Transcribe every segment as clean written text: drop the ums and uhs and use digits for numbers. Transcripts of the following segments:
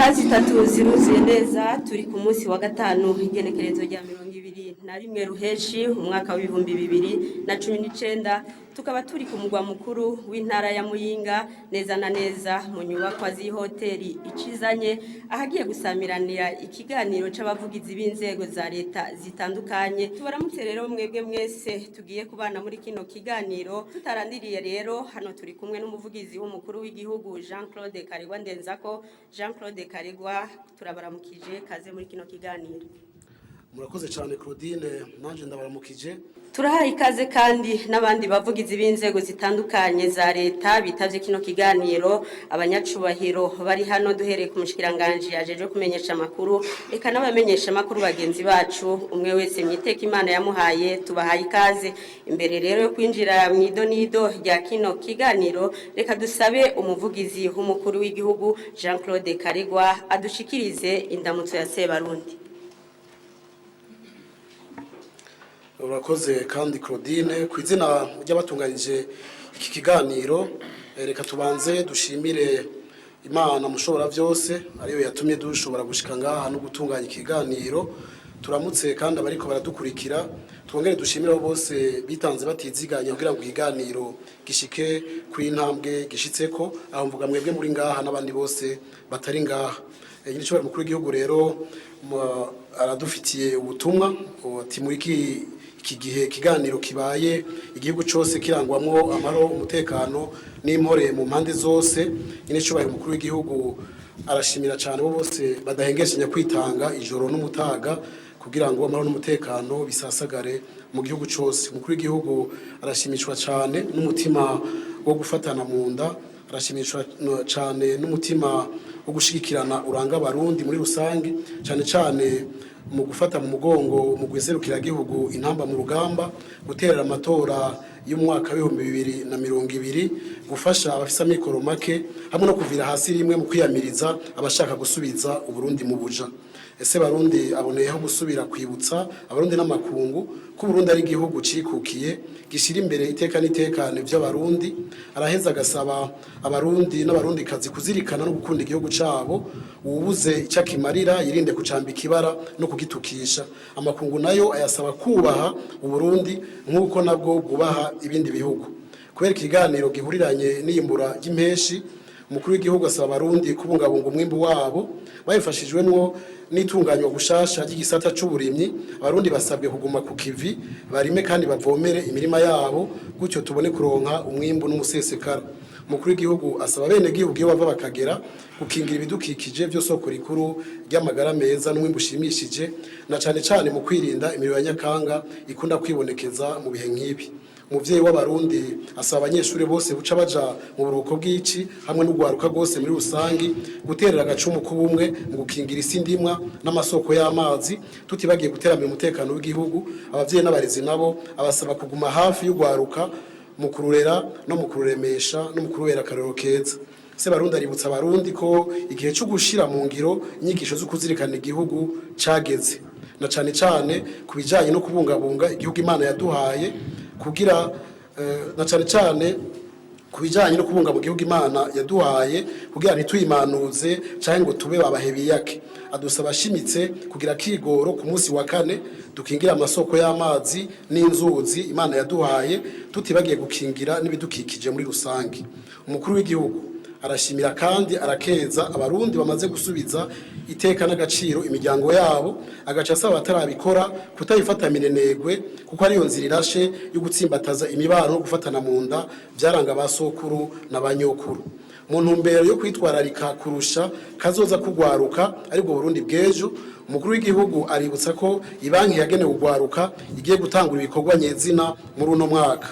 Isaha 3 ziruzuye neza turi ku munsi wa gatanu igenekerezo rya 2021 ruheshi umwaka wa 2019 tukaba turi ku mugwa mukuru w'intara ya Muyinga neza na neza mu nyubakwa z'ihoteli Icizanye ahagiye gusamiranira ikiganiro c'abavugizi b'inzego za leta zitandukanye. Tubaramutse rero mwebwe mwese tugiye kubana muri kino kiganiro tutarandiriye rero hano turi kumwe n'umuvugizi w'umukuru w'igihugu Jean-Claude Karigwa Ndenzako. Jean-Claude Karigwa turabaramukije kaze muri kino kiganiro. Murakoze cyane Claudine, nanje ndabaramukije. Turahaye ikaze kandi n'abandi bavugizi b'inzego zitandukanye za leta bitavye kino kiganiro, abanyacubahiro bari hano duhereye ku mushikiranganje yajeje kumenyesha makuru eka n'abamenyesha makuru bagenzi bacu umwe wese mwiteka Imana yamuhaye tubahaye ikaze. Imbere rero yo kwinjira mu idonido rya kino kiganiro reka dusabe umuvugizi w'umukuru w'igihugu Jean-Claude Karigwa adushikirize indamutso ya Sebarundi. Urakoze kandi Claudine, ku izina ry'abatunganyije iki kiganiro reka tubanze dushimire Imana mushobora byose ariyo yatumye dushobora gushika ngaha no gutunganya ikiganiro. Turamutse kandi abariko baradukurikira twongere dushimire bose bitanze batiziganya kugira ngo ikiganiro gishike kuri intambwe gishitseko, aho mvuga mwebwe muri ngaha n'abandi bose batari ngaha. Nyine cyo mukuru w'igihugu rero aradufitiye ubutumwa ati muri iki gihe kiganiro kibaye igihugu cyose kirangwamwo amahoro umutekano n'impore mu mpande zose. Nyine cyo mukuru w'igihugu arashimira cyane bose badahengeshanya kwitanga ijoro n'umutaga kugira ngo amahoro n'umutekano bisasagare mu gihugu cyose. Umukuru w'igihugu arashimishwa cyane n'umutima wo gufatana mu nda, arashimishwa cyane n'umutima wo gushigikirana uranga abarundi muri rusange, cyane cyane mu gufata mu mugongo mu gweserukira gihugu intamba mu rugamba, guterera amatora y'umwaka wa 2020, gufasha abafisa mikoro make hamwe no kuvira hasi rimwe mu kwiyamiriza abashaka gusubiza uburundi mu buja. Ese barundi aboneyeho gusubira kwibutsa abarundi n'amakungu ko Burundi ari igihugu cikukiye gishira imbere iteka n'itekane by'abarundi. Araheza gasaba abarundi n'abarundi kazi kuzirikana no gukunda igihugu cabo, ubuze icyakimarira yirinde kucambika ibara no kugitukisha. Amakungu nayo ayasaba kubaha uburundi nk'uko nabwo bwubaha ibindi bihugu. Kubera ikiganiro gihuriranye n'iyimbura ry'impeshi, umukuru w'igihugu asaba abarundi kubungabunga umwimbu wabo bayifashijwemwo n'itunganywa gushasha ry'igisata c'uburimyi. Abarundi basabwe kuguma ku kivi barime kandi bavomere imirima yabo gutyo tubone kuronka umwimbu n'umusesekara. Umukuru w'igihugu asaba bene gihugu iyo bava bakagera gukingira ibidukikije byo soko rikuru ry'amagara meza n'umwimbu ushimishije, na cane cane mu kwirinda imiriro ya nyakanga ikunda kwibonekeza mu bihe nk'ibi. Umuvyeyi w'abarundi asaba abanyeshuri bose buca baja mu buruhuko bw'ici hamwe n'ugwaruka rwose muri rusangi guterera agacumu k'ubumwe mu gukingira isi ndimwa n'amasoko y'amazi, tutibagiye guteramira umutekano w'igihugu. Abavyeyi n'abarezi nabo abasaba kuguma hafi y'ugwaruka mu kururera no mu kururemesha no mu kurubera akarero keza. Se barundi aributsa abarundi ko igihe cyo gushira mu ngiro inyigisho zo kuzirikana igihugu cageze, na cane cane kubijanye no kubungabunga igihugu Imana yaduhaye kugira na cane cane kubijanye no kubunga mu gihugu Imana yaduhaye kugira ntituyimanuze cyangwa ngo tube babahebiyake. Adusaba shimitse kugira kigoro ku munsi wa 4 dukingira amasoko y'amazi n'inzuzi Imana yaduhaye, tutibagiye gukingira n'ibidukikije muri rusangi. Umukuru w'igihugu arashimira kandi arakeza abarundi bamaze gusubiza iteka n'agaciro imiryango yabo, agaca asaba abatarabikora kutayifata minenegwe kuko ariyo nzira irashe yo gutsimbataza imibano no gufatana mu nda byaranga basokuru n'abanyokuru. Mu ntumbero yo kwitwararika kurusha kazoza kugwaruka aribwo Burundi bw'ejo, umukuru w'igihugu aributsa ko ibanki yagenewe ugwaruka igiye gutangura ibikorwa nyezina muri uno mwaka.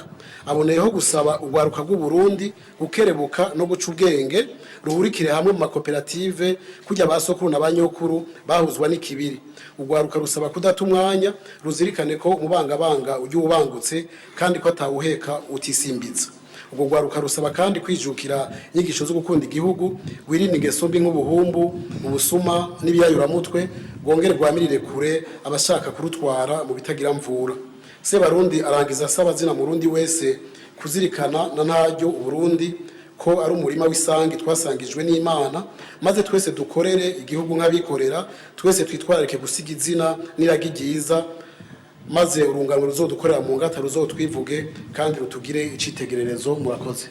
Aboneyeho gusaba ugwaruka rw'u Burundi gukerebuka no guca ubwenge ruhurikire hamwe mu makoperative kujya basokuru n'abanyokuru bahuzwa n'ikibiri. Ugwaruka rusaba kudata umwanya ruzirikane ko umubangabanga ujye ubangutse kandi ko atawuheka utisimbiza. Ubwo gwaruka rusaba kandi kwijukira inyigisho zo gukunda igihugu, wirinde ingeso mbi nk'ubuhumbu, ubusuma n'ibiyayuramutwe, bwongere gwamirire kure abashaka kurutwara mu bitagira mvura. Se barundi arangiza asaba zina murundi wese kuzirikana na ntaryo Burundi ko ari umurima w'isangi twasangijwe n'Imana, maze twese dukorere igihugu nk'abikorera, twese twitwararike gusiga izina n'iragi ryiza, maze urungano ruzodukorera mu ngata ruzotwivuge kandi rutugire icitegererezo. Murakoze.